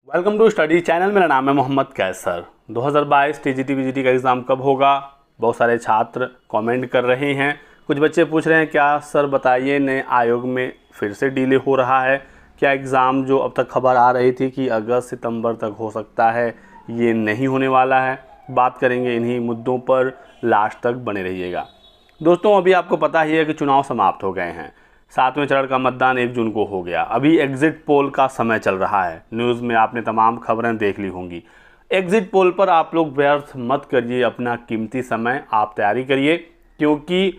Welcome to study channel. मेरा नाम है मोहम्मद कैसर। 2022 टीजीटी पीजीटी का एग्ज़ाम कब होगा? बहुत सारे छात्र कमेंट कर रहे हैं। कुछ बच्चे पूछ रहे हैं क्या सर बताइए नए आयोग में फिर से डिले हो रहा है क्या? एग्ज़ाम जो अब तक खबर आ रही थी कि अगस्त सितंबर तक हो सकता है, ये नहीं होने वाला है। बात करेंगे इन्हीं मुद्दों पर, लास्ट तक बने रहिएगा। दोस्तों, अभी आपको पता ही है कि चुनाव समाप्त हो गए हैं। 7वें चरण का मतदान 1 जून को हो गया। अभी एग्ज़िट पोल का समय चल रहा है। न्यूज़ में आपने तमाम खबरें देख ली होंगी। एग्ज़िट पोल पर आप लोग व्यर्थ मत करिए अपना कीमती समय, आप तैयारी करिए, क्योंकि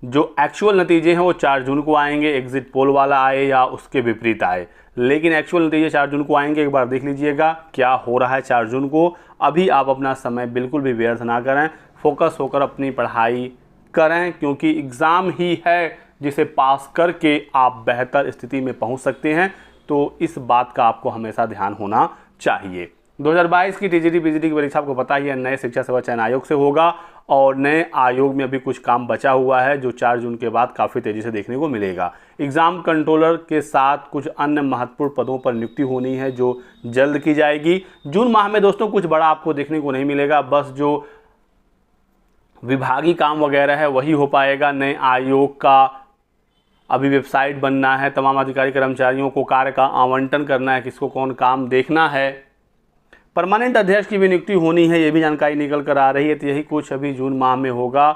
जो एक्चुअल नतीजे हैं वो 4 जून को आएंगे। एग्ज़िट पोल वाला आए या उसके विपरीत आए, लेकिन एक्चुअल नतीजे 4 जून को आएंगे। एक बार देख लीजिएगा क्या हो रहा है 4 जून को। अभी आप अपना समय बिल्कुल भी व्यर्थ ना करें, फोकस होकर अपनी पढ़ाई करें, क्योंकि एग्ज़ाम ही है जिसे पास करके आप बेहतर स्थिति में पहुंच सकते हैं। तो इस बात का आपको हमेशा ध्यान होना चाहिए। 2022 की टीजीटी पीजीटी की परीक्षा आपको पता ही है नए शिक्षा सेवा चयन आयोग से होगा, और नए आयोग में अभी कुछ काम बचा हुआ है जो 4 जून के बाद काफ़ी तेज़ी से देखने को मिलेगा। एग्ज़ाम कंट्रोलर के साथ कुछ अन्य महत्वपूर्ण पदों पर नियुक्ति होनी है जो जल्द की जाएगी। जून माह में दोस्तों कुछ बड़ा आपको देखने को नहीं मिलेगा, बस जो विभागीय काम वगैरह है वही हो पाएगा। नए आयोग का अभी वेबसाइट बनना है, तमाम अधिकारी कर्मचारियों को कार्य का आवंटन करना है, किसको कौन काम देखना है, परमानेंट अध्यक्ष की भी नियुक्ति होनी है, ये भी जानकारी निकल कर आ रही है। तो यही कुछ अभी जून माह में होगा।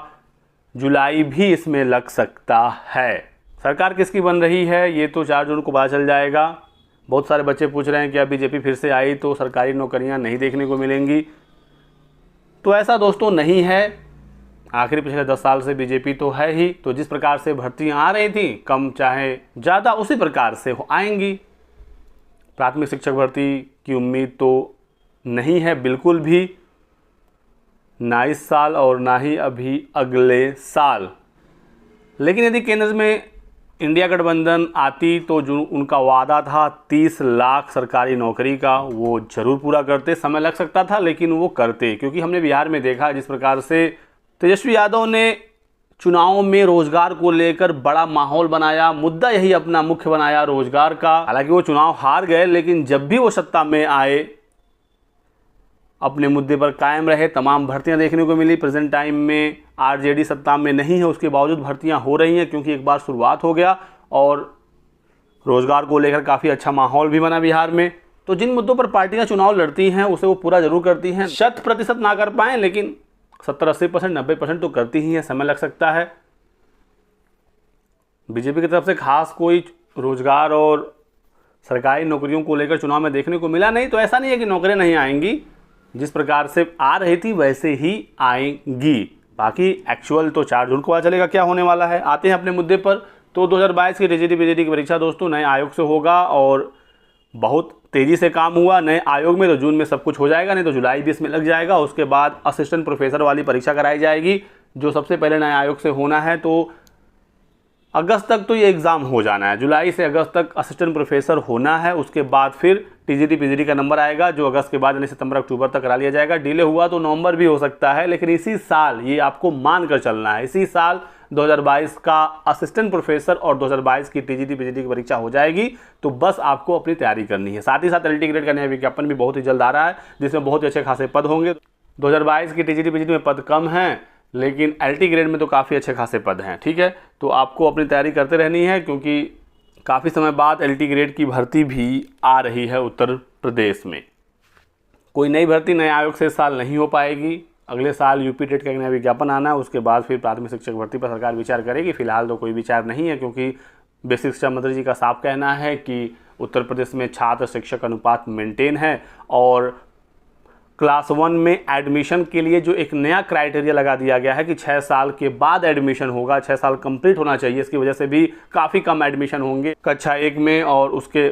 जुलाई भी इसमें लग सकता है। सरकार किसकी बन रही है ये तो 4 जून को पता चल जाएगा। बहुत सारे बच्चे पूछ रहे हैं कि अब बीजेपी फिर से आई तो सरकारी नौकरियां नहीं देखने को मिलेंगी। तो ऐसा दोस्तों नहीं है। आखिरी पिछले 10 साल से बीजेपी तो है ही, तो जिस प्रकार से भर्तियां आ रही थी कम चाहे ज़्यादा उसी प्रकार से आएंगी। प्राथमिक शिक्षक भर्ती की उम्मीद तो नहीं है बिल्कुल भी, ना इस साल और ना ही अभी अगले साल। लेकिन यदि केंद्र में इंडिया गठबंधन आती तो जो उनका वादा था 30 लाख सरकारी नौकरी का, वो ज़रूर पूरा करते। समय लग सकता था लेकिन वो करते, क्योंकि हमने बिहार में देखा जिस प्रकार से तेजस्वी यादव ने चुनाव में रोजगार को लेकर बड़ा माहौल बनाया, मुद्दा यही अपना मुख्य बनाया रोजगार का। हालांकि वो चुनाव हार गए, लेकिन जब भी वो सत्ता में आए अपने मुद्दे पर कायम रहे। तमाम भर्तियां देखने को मिली। प्रेजेंट टाइम में आरजेडी सत्ता में नहीं है, उसके बावजूद भर्तियां हो रही हैं, क्योंकि एक बार शुरुआत हो गया और रोजगार को लेकर काफ़ी अच्छा माहौल भी बना बिहार में। तो जिन मुद्दों पर पार्टियाँ चुनाव लड़ती हैं उसे वो पूरा जरूर करती हैं। 100% ना कर पाएँ, लेकिन 70-80%, 90% तो करती ही है। समय लग सकता है। बीजेपी की तरफ से खास कोई रोजगार और सरकारी नौकरियों को लेकर चुनाव में देखने को मिला नहीं। तो ऐसा नहीं है कि नौकरियां नहीं आएंगी, जिस प्रकार से आ रही थी वैसे ही आएंगी। बाकी एक्चुअल तो 4 जून को पता चलेगा क्या होने वाला है। आते हैं अपने मुद्दे पर। तो 2022 की टीजीटी पीजीटी की परीक्षा दोस्तों नए आयोग से होगा, और बहुत तेज़ी से काम हुआ नए आयोग में। तो जून में सब कुछ हो जाएगा, नहीं तो जुलाई भी इसमें लग जाएगा। उसके बाद असिस्टेंट प्रोफेसर वाली परीक्षा कराई जाएगी, जो सबसे पहले नए आयोग से होना है। तो अगस्त तक तो ये एग्ज़ाम हो जाना है। जुलाई से अगस्त तक असिस्टेंट प्रोफेसर होना है। उसके बाद फिर टीजीटी पीजीटी का नंबर आएगा, जो अगस्त के बाद यानी सितंबर अक्टूबर तक करा लिया जाएगा। डिले हुआ तो नवंबर भी हो सकता है, लेकिन इसी साल, ये आपको मान कर चलना है, इसी साल 2022 का असिस्टेंट प्रोफेसर और 2022 की टीजीटी पीजीटी की परीक्षा हो जाएगी। तो बस आपको अपनी तैयारी करनी है। साथ ही साथ एलटी ग्रेड का नया विज्ञापन भी बहुत ही जल्द आ रहा है, जिसमें बहुत ही अच्छे खासे पद होंगे। 2022 की टीजीटी पीजीटी में पद कम हैं, लेकिन एलटी ग्रेड में तो काफ़ी अच्छे खासे पद हैं। ठीक है, तो आपको अपनी तैयारी करते रहनी है, क्योंकि काफ़ी समय बाद एलटी ग्रेड की भर्ती भी आ रही है उत्तर प्रदेश में। कोई नई भर्ती नए आयोग से इस साल नहीं हो पाएगी। अगले साल यूपी टेट का एक नया विज्ञापन आना है, उसके बाद फिर प्राथमिक शिक्षक भर्ती पर सरकार विचार करेगी। फिलहाल तो कोई विचार नहीं है, क्योंकि बेसिक शिक्षा मंत्री जी का साफ कहना है कि उत्तर प्रदेश में छात्र शिक्षक अनुपात मेंटेन है, और क्लास 1 में एडमिशन के लिए जो एक नया क्राइटेरिया लगा दिया गया है कि 6 साल के बाद एडमिशन होगा, 6 साल कंप्लीट होना चाहिए। इसकी वजह से भी काफ़ी कम एडमिशन होंगे कक्षा 1 में, और उसके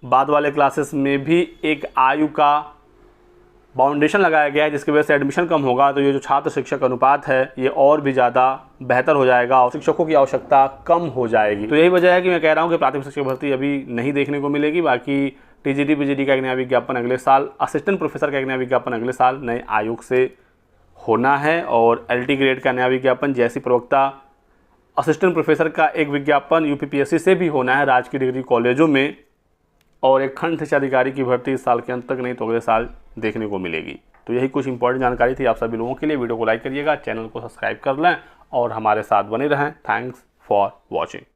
बाद वाले क्लासेस में भी एक आयु का बाउंडेशन लगाया गया है, जिसकी वजह से एडमिशन कम होगा। तो ये जो छात्र शिक्षक अनुपात है ये और भी ज़्यादा बेहतर हो जाएगा, और शिक्षकों की आवश्यकता कम हो जाएगी। तो यही वजह है कि मैं कह रहा हूँ कि प्राथमिक शिक्षक भर्ती अभी नहीं देखने को मिलेगी। बाकी टीजीटी पीजीटी का एक नया विज्ञापन अगले साल, असिस्टेंट प्रोफेसर का एक नया विज्ञापन अगले साल नए आयोग से होना है, और एलटी ग्रेड का नया विज्ञापन जैसी प्रवक्ता असिस्टेंट प्रोफेसर का एक विज्ञापन यूपीपीएससी से भी होना है राजकीय डिग्री कॉलेजों में। और एक खंड शिक्षा अधिकारी की भर्ती इस साल के अंत तक नहीं तो अगले साल देखने को मिलेगी। तो यही कुछ इंपॉर्टेंट जानकारी थी आप सभी लोगों के लिए। वीडियो को लाइक करिएगा, चैनल को सब्सक्राइब कर लें और हमारे साथ बने रहें। Thanks for watching.